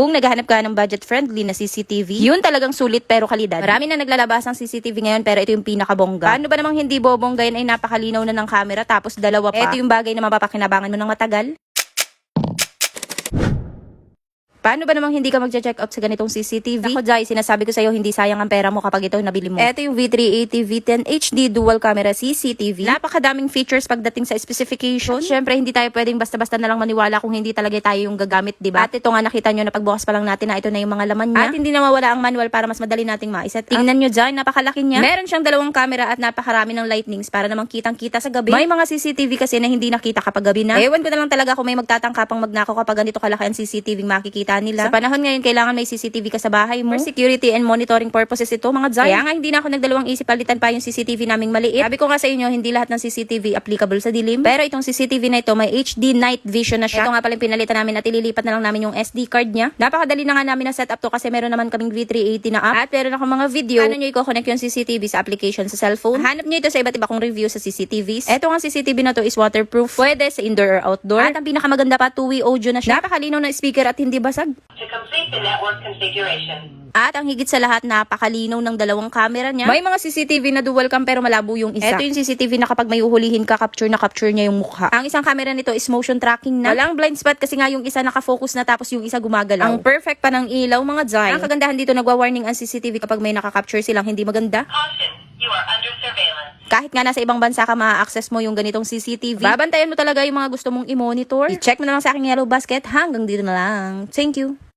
Kung naghahanap ka ng budget-friendly na CCTV, yun talagang sulit pero kalidad. Marami na naglalabas ng CCTV ngayon pero ito yung pinakabongga. Paano ba namang hindi bobongga yun ay napakalinaw na ng camera tapos dalawa pa? Ito yung bagay na mapapakinabangan mo ng matagal. Paano ba namang hindi ka magche-check out sa ganitong CCTV? Ako, Jai, sinasabi ko sa'yo, hindi sayang ang pera mo kapag ito nabili mo. Ito yung V380 V10 HD Dual Camera CCTV. Napakadaming features pagdating sa specification. Syempre, hindi tayo pwedeng basta-basta na lang maniwala kung hindi talaga tayo yung gagamit, diba? At ito nga, nakita nyo na pagbukas pa lang natin na ito na yung mga laman niya. At hindi na mawala ang manual para mas madali nating maiset. Tingnan nyo, Jai, napakalaki niya. Meron siyang dalawang camera at napakarami ng lightnings para namang kitang-kita sa gabi. May mga CCTV kasi na hindi nakita kapag gabi na. Ewan ko na lang talaga kung may magtatangka pang magnakaw kapag ganito kalaki ang CCTV makikita nila. Sa panahon ngayon, kailangan may CCTV ka sa bahay mo. For security and monitoring purposes ito, mga Jai. Kaya nga, hindi na ako nagdalawang isip palitan pa yung CCTV naming maliit. Sabi ko nga sa inyo, hindi lahat ng CCTV applicable sa dilim. Pero itong CCTV na ito, may HD night vision na siya. Ito nga pala yung pinalitan namin at ililipat na lang namin yung SD card niya. Napakadali na nga namin na setup to kasi meron naman kaming V380 na app. At meron akong mga video. Paano nyo i-connect yung CCTV sa application sa cellphone? Hanap nyo ito sa iba't iba kong review sa CCTVs. Ito nga CCTV na to is waterproof. Pwede sa indoor or outdoor. At ang pinakamaganda pa, two-way audio na siya. Napakalinaw na speaker at hindi basag. To complete the network configuration. At ang higit sa lahat, napakalinaw ng dalawang camera niya. May mga CCTV na dual cam pero malabo yung isa. Ito yung CCTV na kapag may uhulihin ka, capture na capture niya yung mukha. Ang isang camera nito is motion tracking na. Walang blind spot kasi nga yung isa nakafocus na tapos yung isa gumagalaw. Ang perfect pa ng ilaw, mga Jai. Ang kagandahan dito, nagwa-warning ang CCTV kapag may nakakapture silang hindi maganda. Caution, you are under surveillance. Kahit nga nasa ibang bansa ka, ma-access mo yung ganitong CCTV. Babantayan mo talaga yung mga gusto mong i-monitor. I-check mo na lang sa aking yellow basket. Hanggang dito na lang. Thank you.